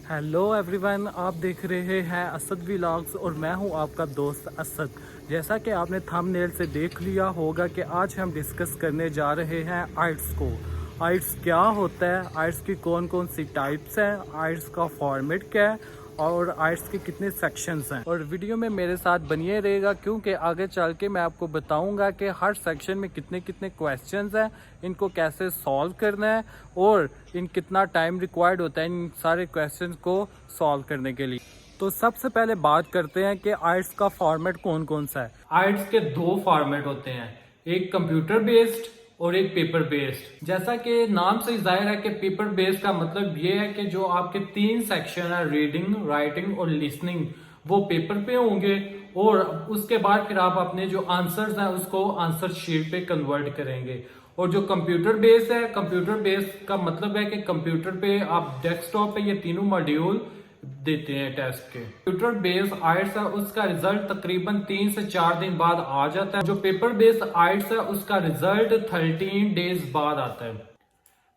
Hello everyone, आप देख रहे हैं असद व्लॉग्स और मैं हूं आपका दोस्त असद। जैसा कि आपने थंबनेल से देख लिया होगा कि आज हम डिस्कस करने जा रहे हैं आइट्स को। आइट्स क्या होता है, आइट्स की कौन कौन सी टाइप्स हैं, आइट्स का फॉर्मेट क्या है और आइट्स के कितने सेक्शंस हैं। और वीडियो में मेरे साथ बनिए रहेगा क्योंकि आगे चल के मैं आपको बताऊंगा कि हर सेक्शन में कितने कितने क्वेश्चंस हैं, इनको कैसे सॉल्व करना है और इन कितना टाइम रिक्वायर्ड होता है इन सारे क्वेश्चंस को सॉल्व करने के लिए। तो सबसे पहले बात करते हैं कि आइट्स का फॉर्मेट कौन कौन सा है। आइट्स के दो फॉर्मेट होते हैं, एक कंप्यूटर बेस्ड और एक पेपर बेस्ड। जैसा कि नाम से जाहिर है कि पेपर बेस्ड का मतलब ये है कि जो आपके तीन सेक्शन है, रीडिंग, राइटिंग और लिसनिंग, वो पेपर पे होंगे और उसके बाद फिर आप अपने जो आंसर्स हैं उसको आंसर शीट पे कन्वर्ट करेंगे। और जो कंप्यूटर बेस्ड है, कंप्यूटर बेस्ड का मतलब है कि कंप्यूटर पे आप डेस्कटॉप पे ये तीनों मॉड्यूल देते हैं टेस्ट के। कंप्यूटर बेस्ड आइट्स है उसका रिजल्ट तकरीबन 3 से 4 दिन बाद आ जाता है। जो पेपर बेस्ड आइट्स है उसका रिजल्ट 13 डेज बाद आता है।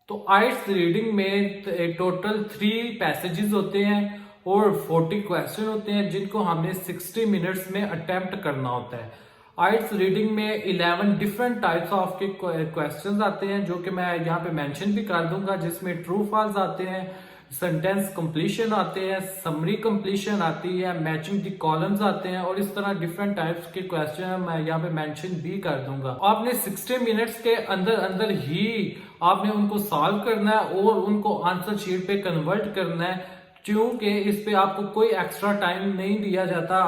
तो आइट्स रीडिंग में टोटल 3 पैसेजेस होते हैं और 40 क्वेश्चन होते हैं जिनको हमने 60 मिनट्स में अटेम्प्ट करना होता है। आइट्स रीडिंग में 11 डिफरेंट टाइप्स ऑफ के क्वेश्चंस आते हैं जो कि मैं यहाँ पे मेंशन भी कर दूंगा, जिसमें ट्रू फॉल्स आते हैं, सेंटेंस कंप्लीशन आते हैं, समरी कंप्लीशन आती है, मैचिंग द कॉलम्स आते हैं और इस तरह डिफरेंट टाइप्स के क्वेश्चन मैं यहाँ पे मेंशन भी कर दूंगा। आपने 60 मिनट्स के अंदर अंदर ही आपने उनको सॉल्व करना है और उनको आंसर शीट पे कन्वर्ट करना है, क्योंकि इस पे आपको कोई एक्स्ट्रा टाइम नहीं दिया जाता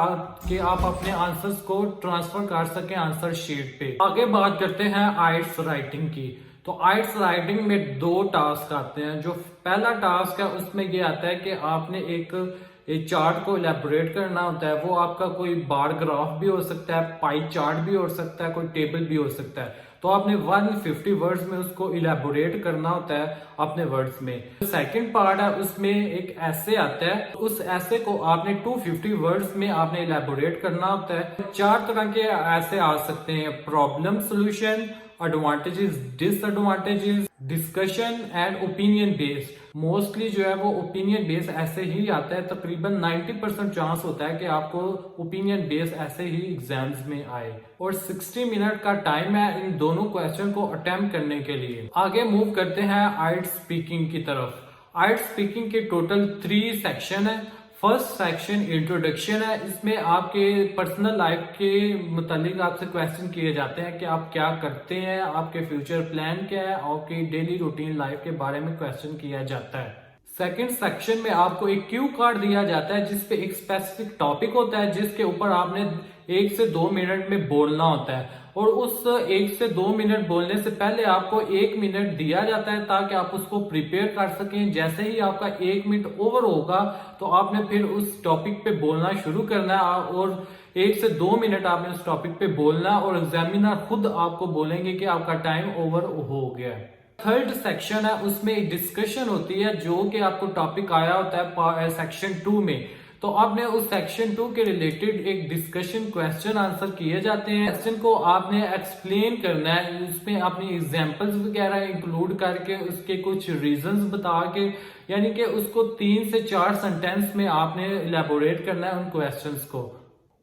कि आप अपने आंसर्स को ट्रांसफर कर सकें आंसर शीट पे। आगे बात करते हैं आइट्स राइटिंग की। तो आइट्स राइटिंग में 2 टास्क आते हैं। जो पहला टास्क है उसमें ये आता है कि आपने एक चार्ट को इलेबोरेट करना होता है। वो आपका कोई बार ग्राफ भी हो सकता है, पाई चार्ट भी हो सकता है, कोई टेबल भी हो सकता है। तो आपने 150 वर्ड्स में उसको इलेबोरेट करना होता है अपने वर्ड्स में। सेकंड पार्ट है उसमें एक ऐसे आता है, उस ऐसे को आपने 250 वर्ड्स में आपने इलेबोरेट करना होता है। 4 तरह के ऐसे आ सकते हैं, problem solution, advantages, disadvantages, discussion and opinion based. Mostly जो है वो ओपिनियन बेस्ड ऐसे ही आता है। तकरीबन 90% चांस होता है कि आपको ओपिनियन बेस्ड ऐसे ही एग्जाम्स में आए। और 60 मिनट का टाइम है इन दोनों क्वेश्चन को अटेम्प्ट करने के लिए। आगे मूव करते हैं आइट्स स्पीकिंग की तरफ। आइट्स स्पीकिंग के टोटल 3 सेक्शन है। फर्स्ट सेक्शन इंट्रोडक्शन है। इसमें आपके पर्सनल लाइफ के मुतालिक आपसे क्वेश्चन किए जाते हैं कि आप क्या करते हैं, आपके फ्यूचर प्लान क्या है, आपकी डेली रूटीन लाइफ के बारे में क्वेश्चन किया जाता है। सेकंड सेक्शन में आपको एक क्यू कार्ड दिया जाता है जिसपे एक स्पेसिफिक टॉपिक होता है जिसके ऊपर आपने 1 से 2 मिनट में बोलना होता है। और उस 1 से 2 मिनट बोलने से पहले आपको 1 मिनट दिया जाता है ताकि आप उसको प्रिपेयर कर सकें। जैसे ही आपका 1 मिनट ओवर होगा तो आपने फिर उस टॉपिक पे बोलना शुरू करना है और 1 से 2 मिनट आपने उस टॉपिक पे बोलना और एग्जामिनर खुद आपको बोलेंगे कि आपका टाइम ओवर हो गया है। थर्ड सेक्शन है उसमें एक डिस्कशन होती है जो कि आपको टॉपिक आया होता है सेक्शन 2 में। तो आपने उस सेक्शन 2 के रिलेटेड एक डिस्कशन क्वेश्चन आंसर किए जाते हैं। क्वेश्चन को आपने एक्सप्लेन करना है, उसमें अपनी एग्जांपल्स वगैरह इंक्लूड करके उसके कुछ रीजंस बता के, यानी कि उसको 3 से 4 सेंटेंस में आपने इलेबोरेट करना है उन क्वेश्चंस को।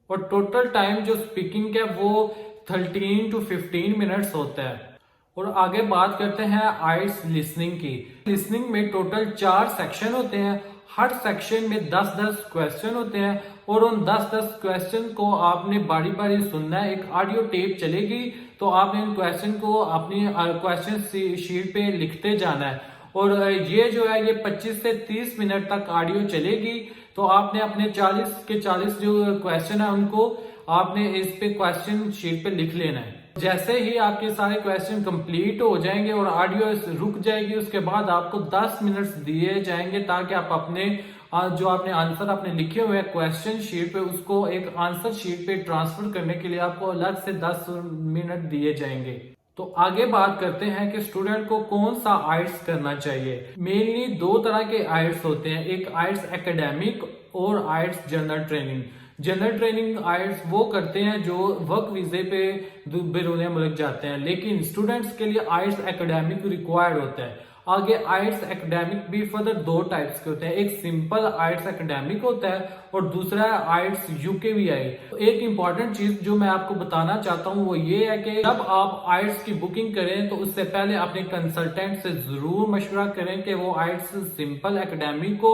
और टोटल टाइम जो स्पीकिंग का वो 13 to 15 मिनट्स होता है। और आगे बात करते हैं आइट्स लिसनिंग की। लिसनिंग में टोटल 4 सेक्शन होते हैं। हर सेक्शन में 10-10 क्वेश्चन होते हैं और उन 10-10 क्वेश्चन को आपने बारी बारी सुनना है। एक ऑडियो टेप चलेगी तो आपने उन क्वेश्चन को अपनी क्वेश्चन शीट पे लिखते जाना है। और ये जो है ये 25 से 30 मिनट तक ऑडियो चलेगी। तो आपने अपने 40 के 40 जो क्वेश्चन है उनको आपने इस पे क्वेश्चन शीट पे लिख लेना है। जैसे ही आपके सारे क्वेश्चन कंप्लीट हो जाएंगे और ऑडियो रुक जाएगी, उसके बाद आपको 10 मिनट्स दिए जाएंगे ताकि आप अपने जो आपने आंसर आपने लिखे हुए हैं क्वेश्चन शीट पे उसको एक आंसर शीट पे ट्रांसफर करने के लिए आपको अलग से 10 मिनट दिए जाएंगे। तो आगे बात करते हैं कि स्टूडेंट को कौन सा आइट्स करना चाहिए। मेनली 2 तरह के आइट्स होते हैं, एक आइट्स एकेडमिक और आइट्स जनरल ट्रेनिंग। जनरल ट्रेनिंग आइट्स वो करते हैं जो वर्क वीजे पे बैरून मुल्क जाते हैं, लेकिन स्टूडेंट्स के लिए आइट्स एकेडमिक रिक्वायर्ड होता है। आगे आइट्स एकेडमिक भी फर्दर दो टाइप्स के होते हैं, एक सिंपल आइट्स एकेडमिक होता है और दूसरा है आइट्स यूकेवीआई। तो एक इंपॉर्टेंट चीज जो मैं आपको बताना चाहता हूँ वो ये है कि जब आप आइट्स की बुकिंग करें तो उससे पहले अपने कंसल्टेंट से जरूर मशवरा करें कि वो आइट्स सिंपल एकेडमिक को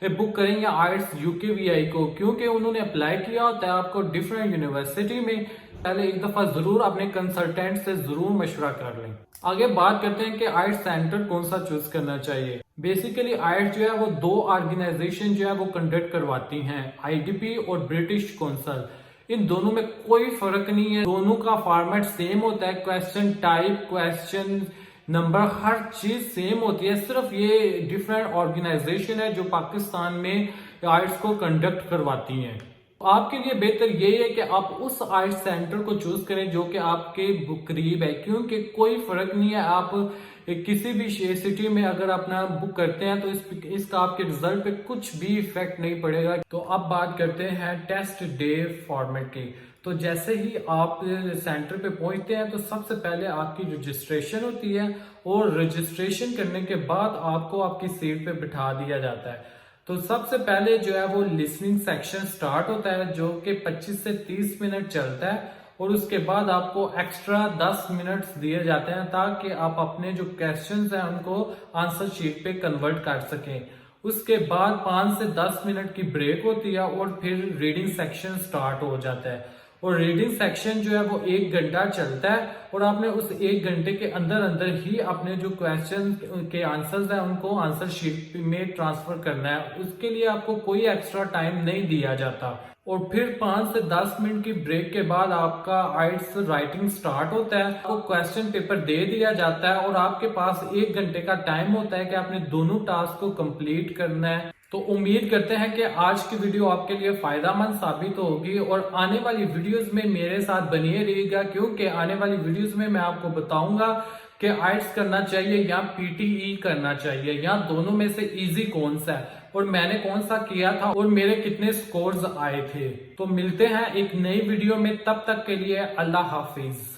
बुक करें या आइट्स यूकेवीआई को, क्योंकि उन्होंने अप्लाई किया होता है आपको डिफरेंट यूनिवर्सिटी में। पहले एक दफा जरूर अपने कंसल्टेंट से जरूर मशवरा कर लें। आगे बात करते हैं कि आइट्स सेंटर कौन सा चूज करना चाहिए। बेसिकली आइट्स जो है वो दो ऑर्गेनाइजेशन जो है वो कंडक्ट करवाती हैं, आईडीपी और ब्रिटिश काउंसिल। इन दोनों में कोई फर्क नहीं है, दोनों का फॉर्मेट सेम होता है, क्वेश्चन टाइप, क्वेश्चन नंबर, हर चीज सेम होती है। सिर्फ ये डिफरेंट ऑर्गेनाइजेशन है जो पाकिस्तान में आइट्स को कंडक्ट करवाती हैं। आपके लिए बेहतर यही है कि आप उस आइट्स सेंटर को चूज करें जो कि आपके करीब है, क्योंकि कोई फर्क नहीं है। आप किसी भी सिटी में अगर अपना बुक करते हैं तो इसका आपके रिजल्ट पे कुछ भी इफेक्ट नहीं पड़ेगा। तो अब बात करते हैं टेस्ट डे फॉर्मेट की। तो जैसे ही आप सेंटर पे पहुंचते हैं तो सबसे पहले आपकी रजिस्ट्रेशन होती है और रजिस्ट्रेशन करने के बाद आपको आपकी सीट पे बिठा दिया जाता है। तो सबसे पहले जो है वो लिसनिंग सेक्शन स्टार्ट होता है जो कि 25 से 30 मिनट चलता है और उसके बाद आपको एक्स्ट्रा 10 मिनट्स दिए जाते हैं ताकि आप अपने जो क्वेश्चंस हैं उनको आंसर शीट पे कन्वर्ट कर सकें। उसके बाद 5 से 10 मिनट की ब्रेक होती है और फिर रीडिंग सेक्शन स्टार्ट हो जाता है और रीडिंग सेक्शन जो है वो 1 घंटा चलता है और आपने उस 1 घंटे के अंदर अंदर ही अपने जो क्वेश्चन के आंसर्स हैं उनको आंसर शीट में ट्रांसफर करना है। उसके लिए आपको कोई एक्स्ट्रा टाइम नहीं दिया जाता और फिर 5 से 10 मिनट की ब्रेक के बाद आपका आइट्स राइटिंग स्टार्ट होता है। आपको क्वेश्चन पेपर दे दिया जाता है और आपके पास 1 घंटे का टाइम होता है कि आपने दोनों टास्क को कंप्लीट करना है। तो उम्मीद करते हैं कि आज की वीडियो आपके लिए फायदेमंद साबित होगी और आने वाली वीडियोस में मेरे साथ बनिए रहिएगा, क्योंकि आने वाली वीडियोस में मैं आपको बताऊंगा कि आइट्स करना चाहिए या पीटीई करना चाहिए या दोनों में से इजी कौन सा है और मैंने कौन सा किया था और मेरे कितने स्कोर्स आए थे। तो मिलते हैं एक नई वीडियो में, तब तक के लिए अल्लाह हाफिज।